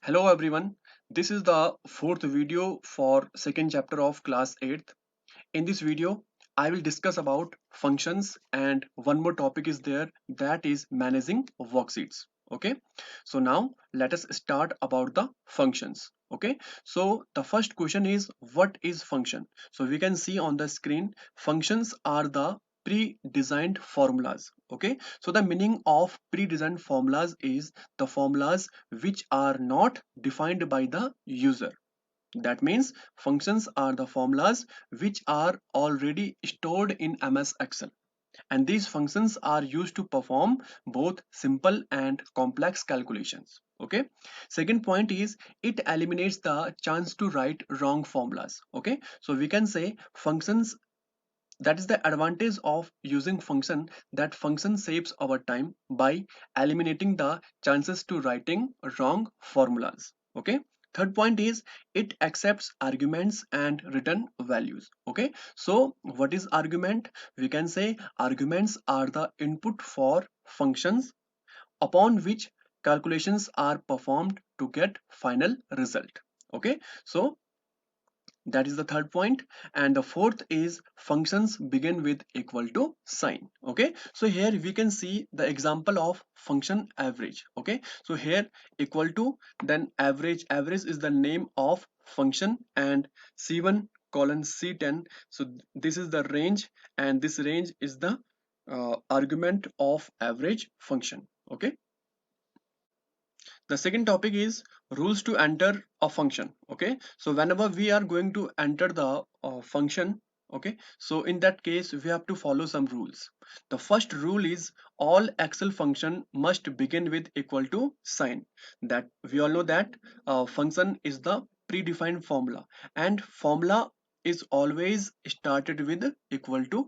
Hello everyone. This is the fourth video for second chapter of class 8th. In this video, I will discuss about functions and one more topic is there, that is managing worksheets. Okay. So now let us start about the functions. Okay. So the first question is, what is function? So we can see on the screen, functions are the pre-designed formulas. Okay. So the meaning of pre-designed formulas is the formulas which are not defined by the user. That means functions are the formulas which are already stored in MS Excel, and these functions are used to perform both simple and complex calculations. Okay. Second point is, it eliminates the chance to write wrong formulas. Okay. So we can say functions, that is the advantage of using function, that function saves our time by eliminating the chances to writing wrong formulas. Okay. Third point is, it accepts arguments and return values. Okay. So what is argument? We can say arguments are the input for functions upon which calculations are performed to get final result. Okay. So that is the third point. And the fourth is, functions begin with equal to sign. Okay. So here we can see the example of function average. Okay. So here equal to, then average is the name of function, and c1 colon c10. So this is the range, and this range is the argument of average function. Okay. The second topic is rules to enter a function. Okay. So whenever we are going to enter the function, okay, so in that case we have to follow some rules. The first rule is, all Excel function must begin with equal to sign. That we all know that function is the predefined formula, and formula is always started with equal to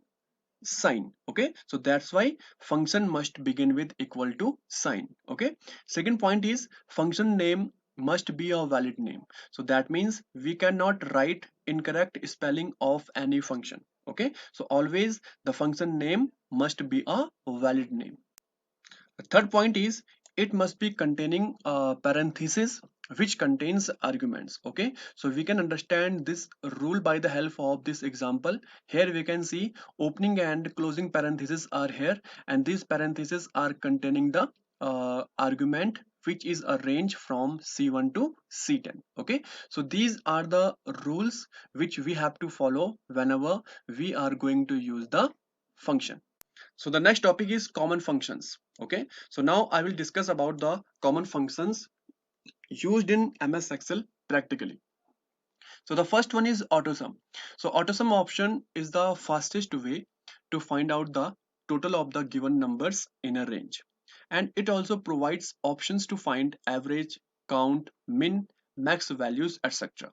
sign. Okay. So that's why function must begin with equal to sign. Okay. Second point is, function name must be a valid name. So that means we cannot write incorrect spelling of any function. Okay. So always the function name must be a valid name. The third point is, it must be containing parenthesis which contains arguments. Okay. So we can understand this rule by the help of this example. Here we can see opening and closing parentheses are here, and these parentheses are containing the argument which is a range from c1 to c10. Okay. So these are the rules which we have to follow whenever we are going to use the function. So the next topic is common functions. Okay. So now I will discuss about the common functions used in MS Excel practically. So the first one is AutoSum. So AutoSum option is the fastest way to find out the total of the given numbers in a range. And it also provides options to find average, count, min, max values, etc.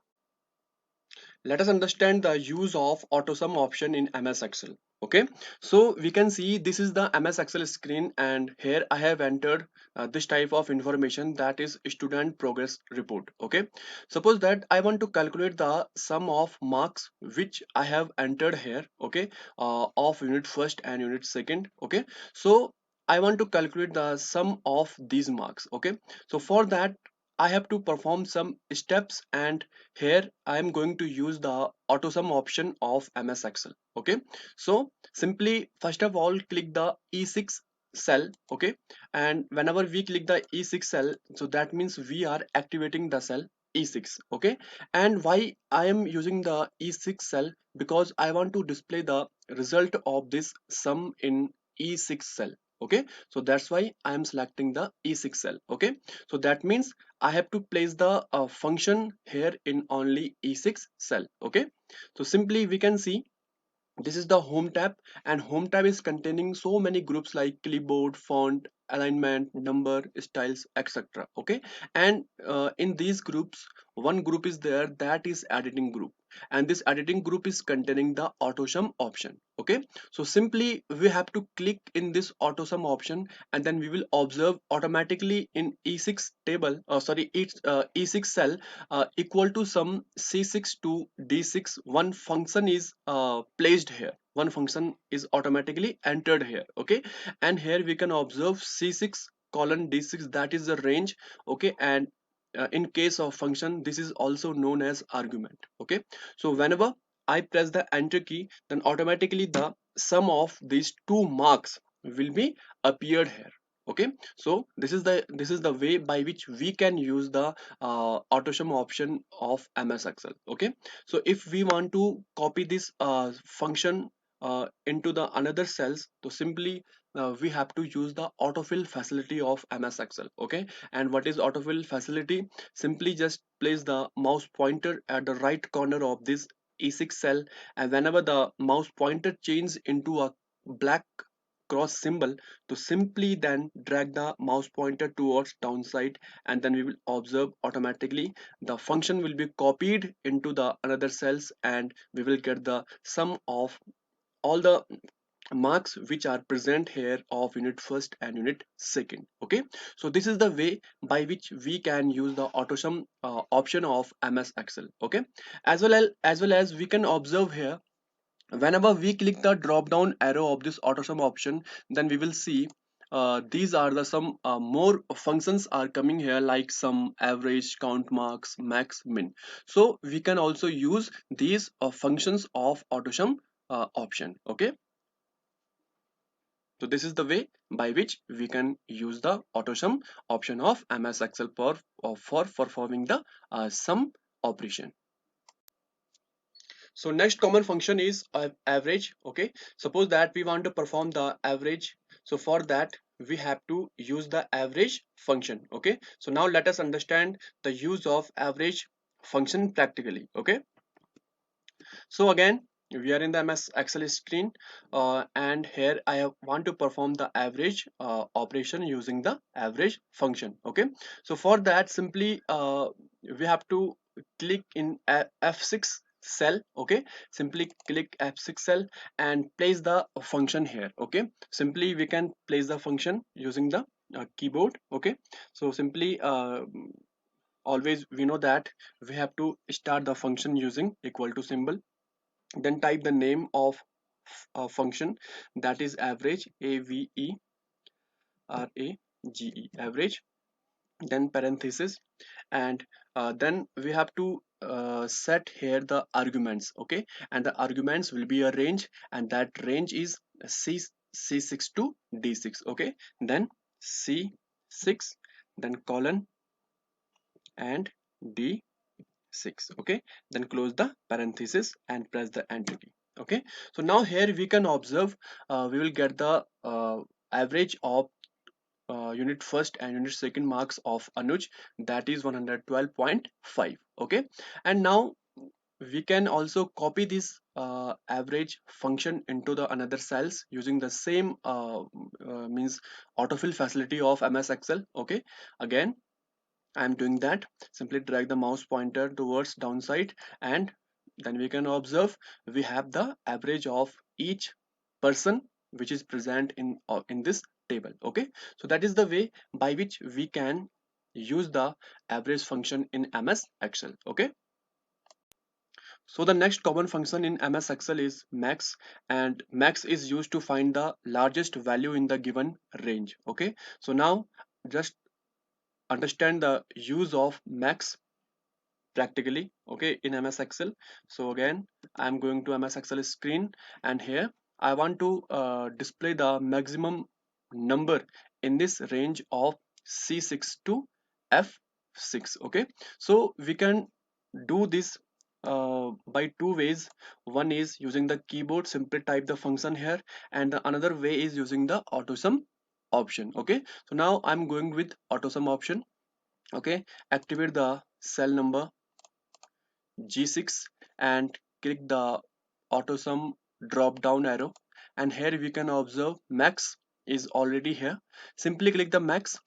Let us understand the use of AutoSum option in MS Excel. Okay, so we can see this is the MS Excel screen, and here I have entered this type of information, that is student progress report. Okay, suppose that I want to calculate the sum of marks which I have entered here. Okay, of unit first and unit second. Okay, so I want to calculate the sum of these marks. Okay, so for that I have to perform some steps, and here I am going to use the AutoSum option of MS Excel. Okay, so simply first of all click the E6 cell. Okay, and whenever we click the E6 cell, so that means we are activating the cell E6. Okay, and why I am using the E6 cell? Because I want to display the result of this sum in E6 cell. Okay, so that's why I am selecting the E6 cell. Okay, so that means I have to place the function here in only E6 cell. Okay, so simply we can see this is the home tab, and home tab is containing so many groups like clipboard, font, alignment, number, styles, etc. Okay, and in these groups one group is there, that is editing group, and this editing group is containing the AutoSum option. Okay, so simply we have to click in this AutoSum option, and then we will observe automatically in E6 table, sorry, it's E6 cell, equal to sum C6 to D6, one function is placed here, one function is automatically entered here. Okay, and here we can observe C6 colon D6, that is the range. Okay, and in case of function, this is also known as argument. Okay, so whenever I press the enter key, then automatically the sum of these two marks will be appeared here. Okay, so this is the way by which we can use the AutoSum option of MS Excel. Okay, so if we want to copy this function into the another cells, so simply we have to use the autofill facility of MS Excel. Okay, and what is autofill facility? Simply just place the mouse pointer at the right corner of this E6 cell, and whenever the mouse pointer changes into a black cross symbol, to simply then drag the mouse pointer towards downside, and then we will observe automatically the function will be copied into the another cells, and we will get the sum of all the marks which are present here of unit first and unit second. Okay, so this is the way by which we can use the AutoSum option of MS Excel. Okay, as well as we can observe here, whenever we click the drop down arrow of this AutoSum option, then we will see these are the some more functions are coming here, like some average, count marks, max, min. So we can also use these functions of AutoSum option. Okay, so this is the way by which we can use the AutoSum option of MS Excel for performing the sum operation. So next common function is average. Okay, suppose that we want to perform the average. So for that we have to use the average function. Okay, so now let us understand the use of average function practically. Okay, so again, we are in the MS Excel screen, and here want to perform the average operation using the average function. Okay, so for that simply we have to click in F6 cell. Okay, simply click F6 cell and place the function here. Okay, simply we can place the function using the keyboard. Okay, so simply always we know that we have to start the function using equal to symbol, then type the name of a function, that is average, AVERAGE, average, then parenthesis, and then we have to set here the arguments. Okay, and the arguments will be a range, and that range is C6 to D6. Okay, then C6, then colon, and D6. Okay, then close the parenthesis and press the enter key. Okay, so now here we can observe we will get the average of unit first and unit second marks of Anuj, that is 112.5. Okay, and now we can also copy this average function into the another cells using the same means autofill facility of MS Excel. Okay, again I'm doing that. Simply drag the mouse pointer towards downside, and then we can observe we have the average of each person which is present in this table. Okay, so that is the way by which we can use the average function in MS Excel. Okay, so the next common function in MS Excel is max, and max is used to find the largest value in the given range. Okay, so now just understand the use of max practically. Okay, in MS Excel. So again I'm going to MS Excel screen, and here I want to display the maximum number in this range of C6 to F6. Okay, so we can do this by two ways. One is using the keyboard, simply type the function here, and the another way is using the AutoSum option. Okay, so now I'm going with AutoSum option. Okay, activate the cell number G6 and click the AutoSum drop down arrow, and here we can observe max is already here. Simply click the max,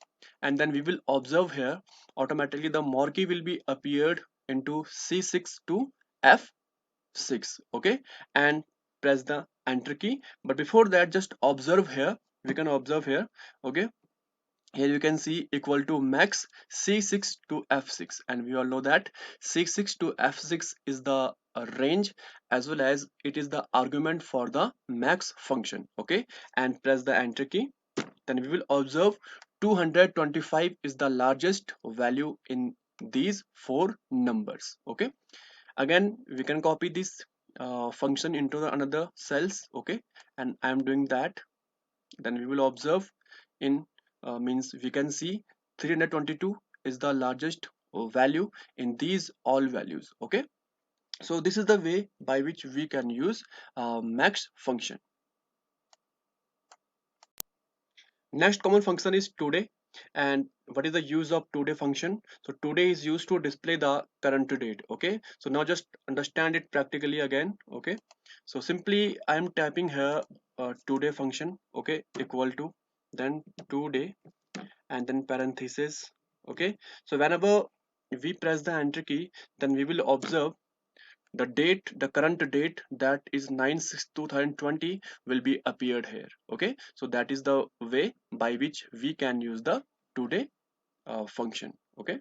and then we will observe here automatically the marquee will be appeared into C6 to F6. Okay, and press the enter key. But before that, just observe here, we can observe here. Okay, here you can see equal to max C6 to F6, and we all know that C6 to F6 is the range, as well as it is the argument for the max function. Okay, and press the enter key, then we will observe 225 is the largest value in these four numbers. Okay, again we can copy this function into the another cells. Okay, and I am doing that. Then we will observe in means we can see 322 is the largest value in these all values. Okay, so this is the way by which we can use max function. Next common function is today. And what is the use of today function? So today is used to display the current date. Okay, so now just understand it practically again. Okay, so simply I am typing here today function. Okay, equal to then today and then parenthesis. Okay, so whenever we press the enter key, then we will observe the date, the current date, that is 9/6/2020 will be appeared here. Okay, so that is the way by which we can use the today function. Okay,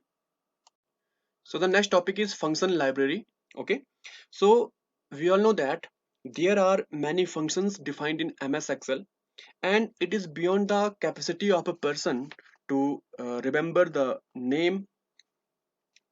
so the next topic is function library. Okay, so we all know that there are many functions defined in MS Excel, and it is beyond the capacity of a person to remember the name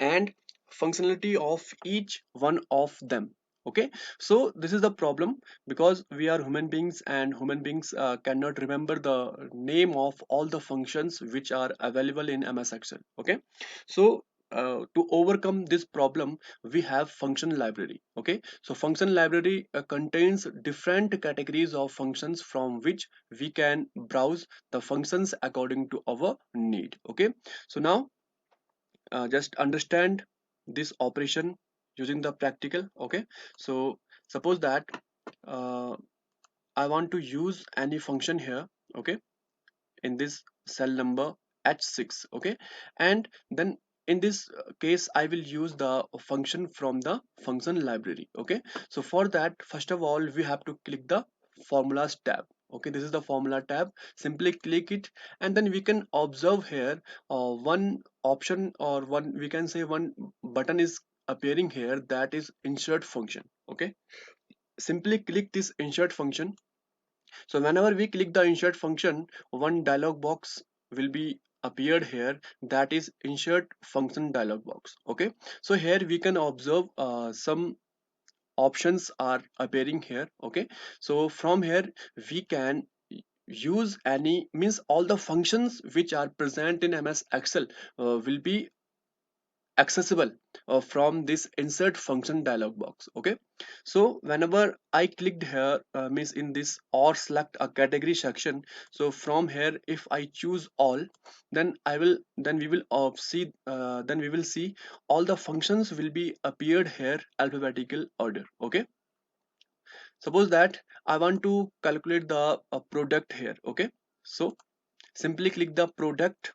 and functionality of each one of them. Okay, so this is the problem, because we are human beings, and human beings cannot remember the name of all the functions which are available in MS Excel. Okay, so to overcome this problem, we have function library. Okay, so function library contains different categories of functions from which we can browse the functions according to our need. Okay, so now just understand this operation using the practical. Okay, so suppose that uh, I want to use any function here. Okay, in this cell number h6. Okay, and then in this case I will use the function from the function library. Okay, so for that, first of all we have to click the formulas tab. Okay, this is the formula tab. Simply click it, and then we can observe here one option, or one, we can say one button is appearing here, that is insert function. Okay, simply click this insert function. So whenever we click the insert function, one dialog box will be appeared here, that is insert function dialog box. Okay, so here we can observe some options are appearing here. Okay, so from here we can use any, means all the functions which are present in MS Excel will be accessible from this insert function dialog box. Okay, so whenever I clicked here, means in this or select a category section, so from here if I choose all, then I will, then we will see then we will see all the functions will be appeared here alphabetical order. Okay, suppose that I want to calculate the product here. Okay, so simply click the product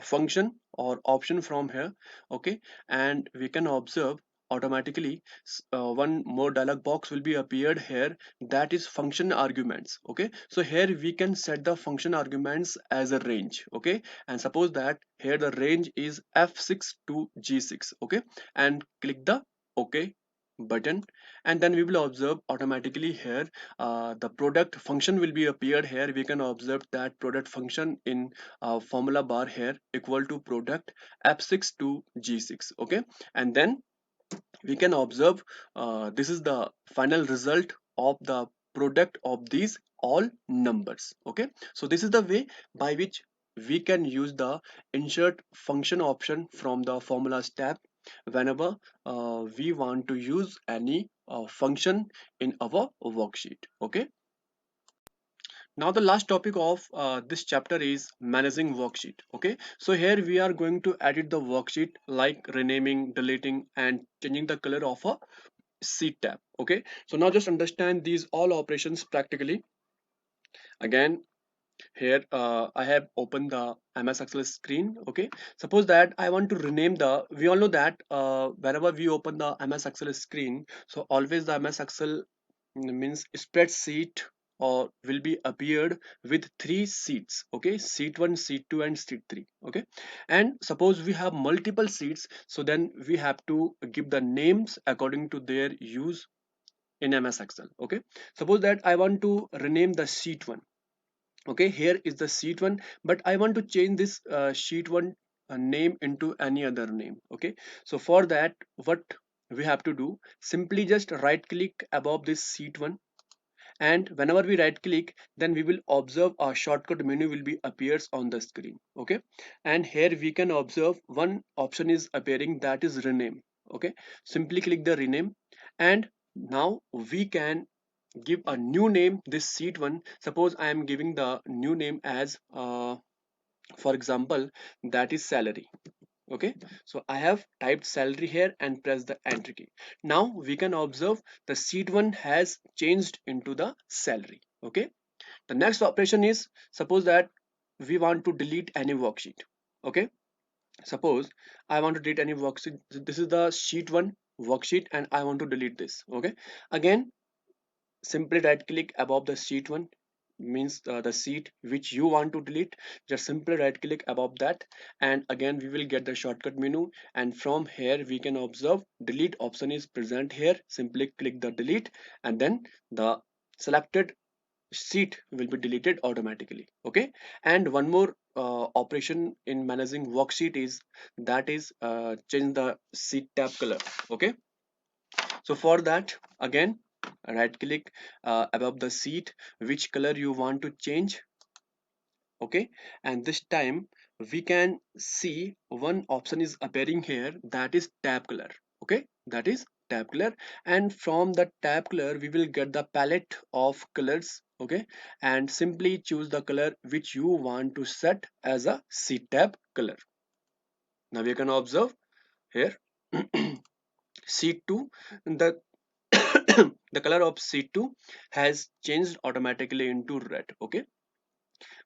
function or option from here. Okay, and we can observe automatically one more dialog box will be appeared here, that is function arguments. Okay, so here we can set the function arguments as a range. Okay, and suppose that here the range is f6 to g6. Okay, and click the OK button, and then we will observe automatically here the product function will be appeared here. We can observe that product function in formula bar here equal to product f6 to g6. Okay, and then we can observe this is the final result of the product of these all numbers. Okay, so this is the way by which we can use the insert function option from the formulas tab whenever we want to use any function in our worksheet. Okay, now the last topic of this chapter is managing worksheet. Okay, so here we are going to edit the worksheet, like renaming, deleting, and changing the color of a sheet tab. Okay, so now just understand these all operations practically. Again, here I have opened the MS Excel screen. Okay, suppose that I want to rename the, we all know that whenever we open the MS Excel screen, so always the MS Excel means spreadsheet or will be appeared with three sheets. Okay, sheet 1, sheet 2, and sheet 3. Okay, and suppose we have multiple sheets, so then we have to give the names according to their use in MS Excel. Okay, suppose that I want to rename the sheet 1. Okay, here is the sheet 1, but I want to change this sheet 1 a name into any other name. Okay, so for that, what we have to do, simply just right click above this sheet 1, and whenever we right click, then we will observe a shortcut menu will be appears on the screen. Okay, and here we can observe one option is appearing, that is rename. Okay, simply click the rename, and now we can give a new name this sheet 1. Suppose I am giving the new name as for example, that is salary. Okay, so I have typed salary here and press the enter key. Now we can observe the sheet 1 has changed into the salary. Okay, the next operation is, suppose that we want to delete any worksheet. Okay, suppose I want to delete any worksheet. This is the sheet 1 worksheet and I want to delete this. Okay, again, simply right click above the sheet 1, means the sheet which you want to delete. Just simply right click above that, and again we will get the shortcut menu, and from here we can observe delete option is present here. Simply click the delete, and then the selected sheet will be deleted automatically. Okay, and one more operation in managing worksheet is, that is change the sheet tab color. Okay, so for that, again, right click above the sheet, which color you want to change. Okay, and this time we can see one option is appearing here, that is tab color. Okay, that is tab color, and from the tab color we will get the palette of colors. Okay, and simply choose the color which you want to set as a sheet tab color. Now we can observe here sheet 2, the the color of sheet 2 has changed automatically into red. Okay,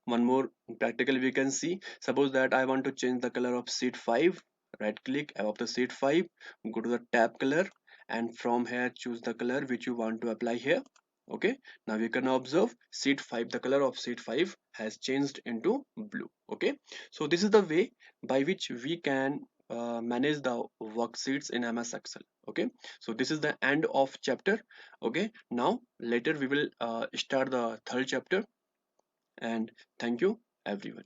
one more practical we can see, suppose that I want to change the color of sheet 5. Right click above the sheet 5, go to the tab color, and from here choose the color which you want to apply here. Okay, now you can observe sheet 5, the color of sheet 5 has changed into blue. Okay, so this is the way by which we can manage the worksheets in MS Excel. Okay, so this is the end of chapter. Okay, now later we will start the third chapter, and thank you everyone.